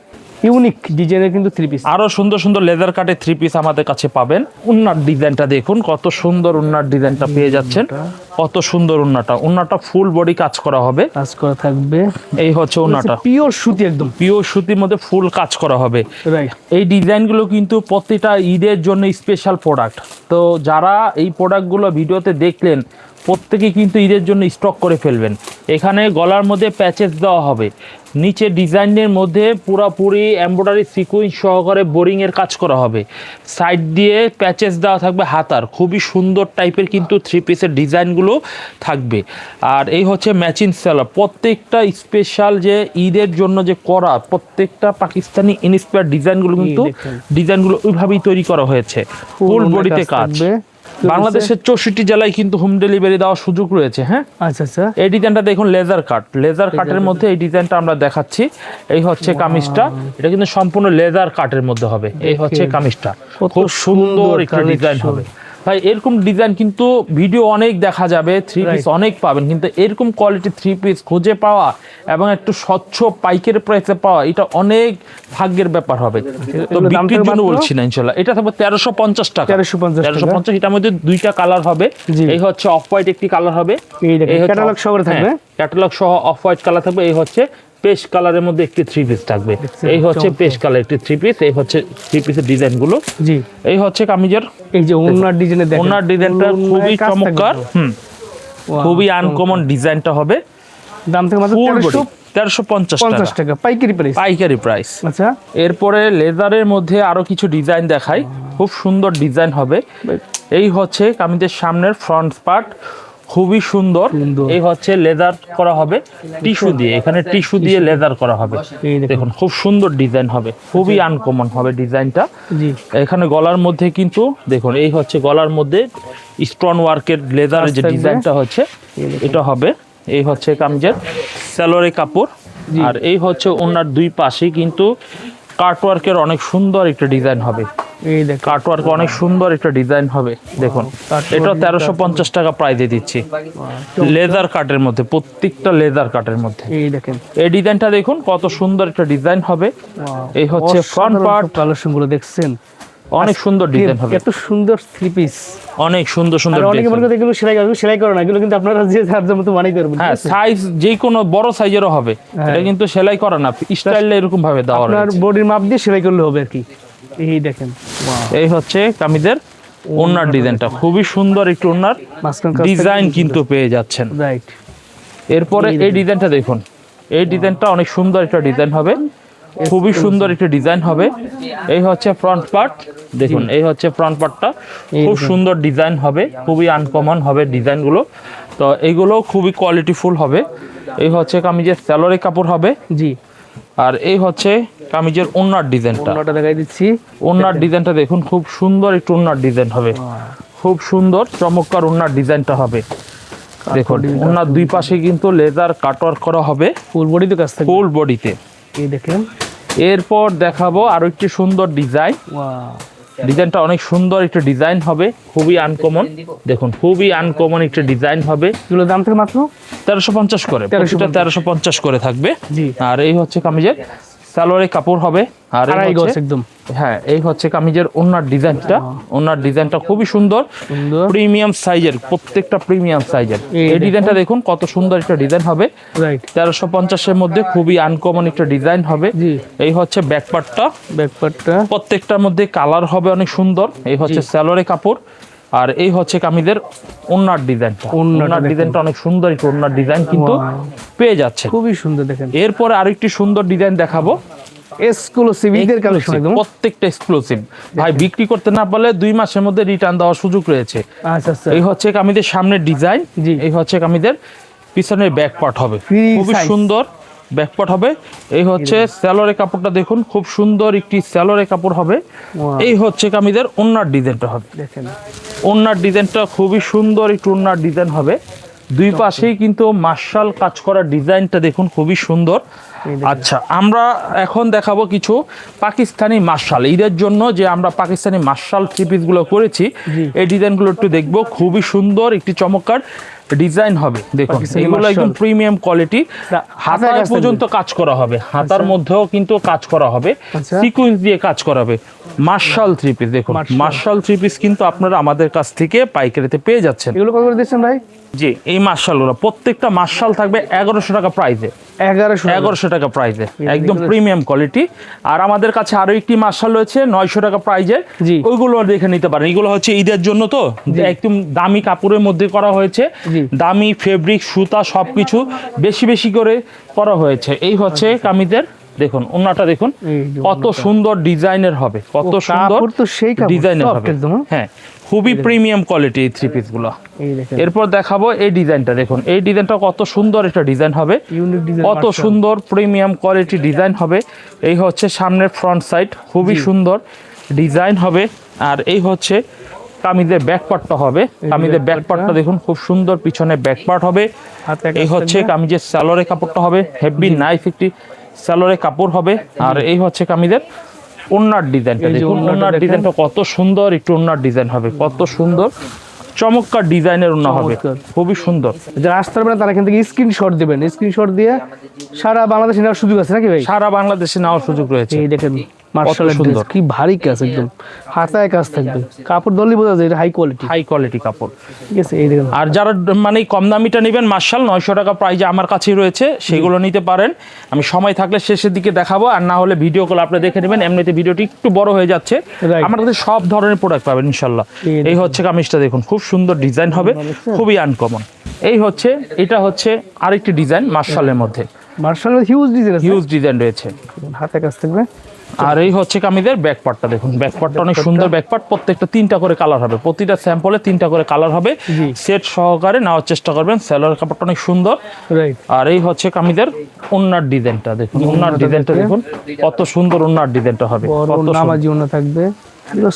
ইউনিক ডিজাইনের কিন্তু থ্রি পিস। আরো সুন্দর সুন্দর লেদার কাটে থ্রি পিস আমাদের কাছে পাবেন। উন্নার ডিজাইনটা দেখুন, কত সুন্দর উন্নার ডিজাইনটা পেয়ে যাচ্ছেন, কত সুন্দর উন্নাটা। উন্নাটা ফুল বডি কাজ করা হবে, কাজ করা থাকবে, এই হচ্ছে উন্নাটা, পিওর সুতি একদম, পিওর সুতির মধ্যে ফুল কাজ করা হবে। রাইট। এই ডিজাইনগুলো কিন্তু প্রতিটা ঈদের জন্য স্পেশাল প্রোডাক্ট। তো যারা এই প্রোডাক্টগুলো ভিডিওতে দেখলেন, প্রত্যেকে কিন্তু ঈদের জন্য স্টক করে ফেলবেন। এখানে গলার মধ্যে প্যাচেস দেওয়া হবে, নিচে ডিজাইনের মধ্যে পুরোপুরি এমব্রয়ডারি সিকুয়েন্স সহকারে বোরিংয়ের কাজ করা হবে, সাইড দিয়ে প্যাচেস দেওয়া থাকবে হাতার, খুবই সুন্দর টাইপের কিন্তু থ্রি পিসের ডিজাইনগুলো থাকবে। আর এই হচ্ছে ম্যাচিং সালোয়ার, প্রত্যেকটা স্পেশাল যে ঈদের জন্য যে করা, প্রত্যেকটা পাকিস্তানি ইন্সপায়ার ডিজাইনগুলো কিন্তু ডিজাইনগুলো ওইভাবেই তৈরি করা হয়েছে, ফুল বডিতে কাজ। বাংলাদেশের 64 জেলায় কিন্তু হোম ডেলিভারি দেওয়ার সুযোগ রয়েছে। হ্যাঁ, আচ্ছা আচ্ছা, এই ডিজাইনটা দেখুন, লেজার কাট, লেজার কাটের মধ্যে এই ডিজাইনটা আমরা দেখাচ্ছি। এই হচ্ছে কামিজটা, এটা কিন্তু সম্পূর্ণ লেজার কাটের মধ্যে হবে। এই হচ্ছে কামিজটা, খুব সুন্দর একটা ডিজাইন হবে। ভাই এরকম ডিজাইন কিন্তু ভিডিও অনেক দেখা যাবে, থ্রি পিস অনেক পাবেন, কিন্তু এরকম কোয়ালিটি থ্রি পিস খুঁজে পাওয়া এবং একটু স্বচ্ছ পাইকারি প্রাইসে পাওয়া, এটা অনেক ভাগ্যের ব্যাপার হবে। তো বিক্রির জন্য বলছি না, ইনশাল্লাহ এটা থাকবে 1350 টাকা। 1350, এটার মধ্যে দুইটা কালার হবে। এই হচ্ছে অফ হোয়াইট একটি কালার হবে, এই ক্যাটালগ সহ থাকবে, ক্যাটালগ সহ অফ হোয়াইট কালার থাকবে। এই হচ্ছে পেস্ট কালারের মধ্যে একটি থ্রি পিস থাকবে, এই হচ্ছে পেস্ট কালার একটি থ্রি পিস। এই হচ্ছে থ্রি পিসের ডিজাইন গুলো। জি, এই হচ্ছে কামিজের, এই যে ওনার ডিজাইনে দেখেন, ওনার ডিজাইনটা খুবই চমৎকার, খুবই আনকমন ডিজাইনটা হবে। দাম থেকে মাত্র 1350 টাকা পাইকারি প্রাইস, পাইকারি প্রাইস। আচ্ছা, এরপরে লেদারের মধ্যে আরো কিছু ডিজাইন দেখাই, খুব সুন্দর ডিজাইন হবে। এই হচ্ছে কামিজের সামনের ফ্রন্ট পার্ট, খুবই সুন্দর। এই হচ্ছে লেদার করা হবে টিস্যু দিয়ে, এখানে টিস্যু দিয়ে লেদার করা হবে। দেখুন খুব সুন্দর ডিজাইন হবে, খুবই আনকমন হবে ডিজাইনটা। জি, এখানে গলার মধ্যে কিন্তু দেখুন, এই হচ্ছে গলার মধ্যে স্টোন ওয়ার্কের লেদারের যে ডিজাইনটা হচ্ছে এটা হবে। এই হচ্ছে কামিজের সালোয়ারের কাপড়, আর এই হচ্ছে ওনার দুই পাশে কিন্তু কাটওয়ার্কের অনেক সুন্দর একটা ডিজাইন হবে। এই দেখেন কাটওয়ার্ক অনেক সুন্দর একটা ডিজাইন হবে। দেখুন এটা 1350 টাকা প্রাইসে দিচ্ছি, লেদার কাটের মধ্যে, প্রত্যেকটা লেদার কাটের মধ্যে। এই দেখেন এই ডিজাইনটা দেখুন কত সুন্দর একটা ডিজাইন হবে। এই হচ্ছে ফ্রন্ট পার্ট, কালেকশন গুলো দেখছেন, অনেক সুন্দর ডিজাইন হবে, এত সুন্দর থ্রি পিস, অনেক সুন্দর সুন্দর। অনেকে মনে করে এগুলো সেলাই করে না, এগুলো কিন্তু আপনারা যে যার মতো বানাইতে পারবেন। হ্যাঁ, সাইজ যে কোনো বড় সাইজেরও হবে, এটা কিন্তু সেলাই করা না, স্টাইলে এরকম ভাবে দেওয়া আপনার রয়েছে। বডির মাপ দিয়ে সেলাই করলে হবে আর কি। এই দেখেন, এই হচ্ছে কামিজের ওনার ডিজাইনটা, খুবই সুন্দর একটু ওনার ডিজাইন কিন্তু পেয়ে যাচ্ছেন। রাইট, এরপরে এই ডিজাইনটা দেখুন, এই ডিজাইনটা অনেক সুন্দর একটা ডিজাইন হবে, খুবই সুন্দর একটা ডিজাইন হবে। এই হচ্ছে ফ্রন্ট পার্ট, দেখুন এই হচ্ছে ফ্রন্ট পার্টটা, খুব সুন্দর ডিজাইন হবে, খুবই আনকমন হবে ডিজাইনগুলো। তো এইগুলো খুবই কোয়ালিটিফুল হবে। এই হচ্ছে কামিজের স্যালোরি কাপড় হবে। জি। আর এই হচ্ছে কামিজের ওন্নার ডিজাইনটা। ওন্নাটা দেখাই দিচ্ছি। ওন্নার ডিজাইনটা দেখুন, খুব সুন্দর একটু ওন্নার ডিজাইন হবে, খুব সুন্দর চমৎকার ওন্নার ডিজাইনটা হবে। দেখুন ওন্নার দুই পাশে কিন্তু লেজার কাটওয়ার্ক করা হবে ফুল বডিতে কাজ থাকবে। ফুল বডিতে। এই দেখেন। এরপর দেখাবো আরো একটি সুন্দর ডিজাইন। ডিজাইনটা অনেক সুন্দর একটা ডিজাইন হবে, খুবই আনকমন। দেখুন খুবই আনকমন একটা ডিজাইন হবে। এগুলোর দাম থেকে মাত্র 1350 করে, প্রতিটা 1350 করে থাকবে। জি। আর এই হচ্ছে কামিজের সালোয়ারের কাপড় হবে। আর এই হচ্ছে একদম, হ্যাঁ এই হচ্ছে কামিজের ওন্নার ডিজাইনটা। ওন্নার ডিজাইনটা খুবই সুন্দর, প্রিমিয়াম সাইজের, প্রত্যেকটা প্রিমিয়াম সাইজের। এই ডিজাইনটা দেখুন কত সুন্দর একটা ডিজাইন হবে। রাইট। 1350 এর মধ্যে খুবই আনকমন একটা ডিজাইন হবে। জি। এই হচ্ছে ব্যাকপার্টটা, ব্যাকপার্টটা প্রত্যেকটার মধ্যে কালার হবে অনেক সুন্দর। এই হচ্ছে সালোয়ারের কাপড়। আর এই হচ্ছে কামিজের ওন্নার ডিজাইনটা। ওন্নার ডিজাইনটা অনেক সুন্দর একটা ওন্নার ডিজাইন কিন্তু পেয়ে যাচ্ছে, খুবই সুন্দর। দেখেন এরপরে আরেকটি সুন্দর ডিজাইন দেখাবো, এক্সক্লুসিভ ঈদের কালেকশন একদম, প্রত্যেকটা এক্সক্লুসিভ। ভাই বিক্রি করতে না পারলে 2 মাসের মধ্যে রিটার্ন দেওয়ার সুযোগ রয়েছে। আচ্ছা আচ্ছা। এই হচ্ছে কামিজের সামনের ডিজাইন। এই হচ্ছে কামিজের পিছনের ব্যাক পার্ট হবে, খুবই সুন্দর ব্যাক পার্ট হবে। এই হচ্ছে সালোয়ারের কাপড়টা দেখুন, খুব সুন্দর একটি সালোয়ারের কাপড় হবে। এই হচ্ছে কামিজের ওন্নার ডিজাইনটা হবে। দেখেন ওন্নার ডিজাইনটা খুবই সুন্দর একটু ওন্নার ডিজাইন হবে। দুই পাশেই কিন্তু মার্শাল কাজ করা ডিজাইনটা দেখুন, খুবই সুন্দর। আচ্ছা আমরা এখন দেখাবো কিছু পাকিস্তানি মার্শাল। ঈদের জন্য যে আমরা পাকিস্তানি মার্শাল থ্রি পিসগুলো করেছি, এই ডিজাইনগুলো একটু দেখবো। খুবই সুন্দর একটি চমৎকার ডিজাইন হবে। দেখুন এগুলো একদম প্রিমিয়াম কোয়ালিটি, হাতায় পর্যন্ত কাজ করা হবে, হাতার মধ্যেও কিন্তু কাজ করা হবে, সিকোয়েন্স দিয়ে কাজ করা হবে। মার্শাল থ্রি পিস দেখুন, মার্শাল থ্রি পিস কিন্তু আপনারা আমাদের কাছ থেকে পাইকারিতে পেয়ে যাচ্ছেন। এগুলো কত করে দিচ্ছেন ভাই? জি, এই মার্শালগুলো প্রত্যেকটা মার্শাল থাকবে 1100 টাকা প্রাইসে। 1100 টাকা প্রাইসে, একদম প্রিমিয়াম কোয়ালিটি। আর আমাদের কাছে আরো একটি মার্শাল রয়েছে 900 টাকা প্রাইসে, ওইগুলো দেখে নিতে পারেন। এগুলো হচ্ছে ঈদের জন্য, তো একদম দামি কাপড়ের মধ্যে করা হয়েছে, দামি ফেব্রিক সুতা সবকিছু বেশি বেশি করে করা হয়েছে। এই হচ্ছে কামিজের দেখুন ওন্নাটা দেখুন কত সুন্দর ডিজাইনের হবে, কত সুন্দর ডিজাইনের হবে। হ্যাঁ খুবই প্রিমিয়াম কোয়ালিটি এই থ্রি পিস গুলো। এরপর দেখাবো এই ডিজাইনটা, দেখুন এই ডিজাইনটা কত সুন্দর একটা ডিজাইন হবে, কত সুন্দর প্রিমিয়াম কোয়ালিটি ডিজাইন হবে। এই হচ্ছে সামনের ফ্রন্ট সাইড, খুবই সুন্দর ডিজাইন হবে। আর এই হচ্ছে কামিজের ব্যাক পার্টটা হবে। কামিজের ব্যাক পার্টটা দেখুন খুব সুন্দর, পিছনে ব্যাক পার্ট হবে। এই হচ্ছে কামিজের সালোয়ারের কাপড়টা হবে, হেভি নাইস একটি সালোয়ারের কাপড় হবে। আর এই হচ্ছে কামিজের ওন্নার ডিজাইনটা দেখুন, ওন্নার ডিজাইনটা কত সুন্দর একটু ওন্নার ডিজাইন হবে, কত সুন্দর চমৎকার ডিজাইনের ওন্না হবে, খুবই সুন্দর। যারা আসতে পারবেন তারা এখান থেকে স্ক্রিনশট দিবেন, স্ক্রিনশট দিয়ে সারা বাংলাদেশে নেওয়ার সুযোগ আছে নাকি ভাই? সারা বাংলাদেশে নেওয়ার সুযোগ রয়েছে। এই দেখেন মার্শালের সুন্দর, কি ভারী কাজ, একদম হাতায় কাজ থাকবে, কাপড় ধরলেই বোঝা যায় এটা হাই কোয়ালিটি, হাই কোয়ালিটি কাপড়। ঠিক আছে, এই দেখেন। আর যারা মানে কম দামিটা নেবেন মার্শাল 900 টাকা প্রাইজে আমার কাছেই রয়েছে, সেগুলো নিতে পারেন। আমি সময় থাকলে শেষের দিকে দেখাবো, আর না হলে ভিডিও কল আপনি দেখে নেবেন। এমনিতে ভিডিওটি একটু বড় হয়ে যাচ্ছে, আমার কাছে সব ধরনের প্রোডাক্ট পাবেন ইনশাল্লাহ। এই হচ্ছে কামিজটা দেখুন, খুব সুন্দর ডিজাইন হবে, খুবই আনকমন। এই হচ্ছে, এটা হচ্ছে আরেকটি ডিজাইন মার্শালের মধ্যে, মার্শালের হিউজ ডিজাইন রয়েছে, হাতে কাজ থাকবে। আর এই হচ্ছে কামিজের ব্যাক পার্টটা দেখুন, ব্যাক পার্টটা অনেক সুন্দর ব্যাক পার্ট, প্রত্যেকটা 3টা করে কালার হবে, প্রতিটা স্যাম্পলে 3টা করে কালার হবে। সেট সহকারে নেওয়ার চেষ্টা করবেন, সালোয়ার কাপড়টা অনেক সুন্দর। আর এই হচ্ছে কামিজের ওন্নার ডিজাইনটা দেখুন, ওন্নার ডিজাইনটা দেখুন কত সুন্দর ওন্নার ডিজাইনটা হবে, কত নামাজি ওন্না থাকবে,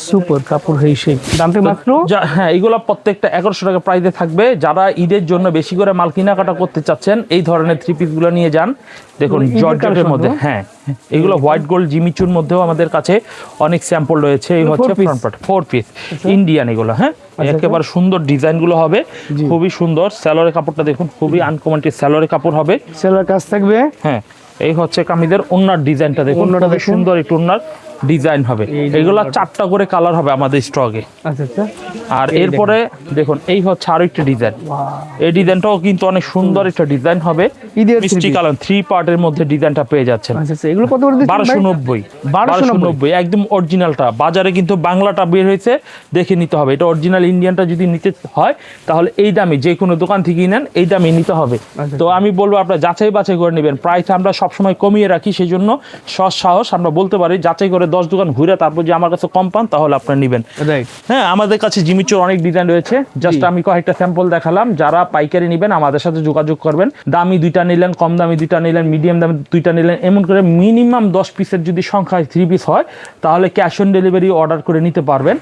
সুপার কাপড়। সেই দামটা মাত্র, হ্যাঁ এইগুলো প্রত্যেকটা 1100 টাকা প্রাইসে থাকবে। যারা ঈদের জন্য বেশি করে মাল কেনাকাটা করতে চাচ্ছেন এই ধরনের থ্রি পিস গুলো নিয়ে যান। দেখুন জর্জেটের মধ্যে, হ্যাঁ এগুলো হোয়াইট গোল্ড জিমিচুর মধ্যেও আমাদের কাছে অনেক স্যাম্পল রয়েছে। এই হচ্ছে ফ্রন্ট পার্ট 4 পিস ইন্ডিয়ান এগুলো, হ্যাঁ একেবারে সুন্দর ডিজাইন গুলো হবে, খুবই সুন্দর। সালোয়ারের কাপড়টা দেখুন, খুবই আনকমন সালোয়ারের কাপড় হবে, সালোয়ার কাজ থাকবে। হ্যাঁ এই হচ্ছে কামিজের ওন্নার ডিজাইনটা দেখুন, খুবই সুন্দর একটু ওন্নার, ডিজাইন হবে। এগুলা 4টা করে কালার হবে আমাদের স্টকে। আচ্ছা আচ্ছা। আর এরপরে দেখুন এই হচ্ছে আরো একটা ডিজাইন। এই ডিজাইনটাও কিন্তু অনেক সুন্দর একটা ডিজাইন হবে, ঈদের মিষ্টি কালার 3 পার্টের মধ্যে ডিজাইনটা পেয়ে যাচ্ছেন। আচ্ছা আচ্ছা, এগুলো কত করে দিচ্ছেন ভাই? 1290। 1290 একদম অরিজিনালটা। বাজারে কিন্তু বাংলাটা বের হয়েছে, দেখে নিতে হবে। এটা অরিজিনাল ইন্ডিয়ানটা যদি নিতে হয় তাহলে এই দামে যে কোনো দোকান থেকেই নেন এই দামে নিতে হবে। তো আমি বলবো আপনারা যাচাই বাছাই করে নেবেন। প্রাইস আমরা সবসময় কমিয়ে রাখি, সেই জন্য সাহস আমরা বলতে পারি যাচাই করে 10 দোকান ঘুরে তারপর যে আমার কাছে কম পান তাহলে আপনারা নেবেন। হ্যাঁ, আমাদের কাছে জিমিচুর অনেক ডিজাইন রয়েছে, জাস্ট আমি কয়েকটা স্যাম্পল দেখালাম। যারা পাইকারি নেবেন আমাদের সাথে যোগাযোগ করবেন। দামি 2টা নিলেন, কম দামি 2টা নিলেন, মিডিয়াম দামি 2টা নিলেন, এমন করে মিনিমাম 10 পিসের যদি সংখ্যায় 3 পিস হয় তাহলে ক্যাশ অন ডেলিভারি অর্ডার করে নিতে পারবেন।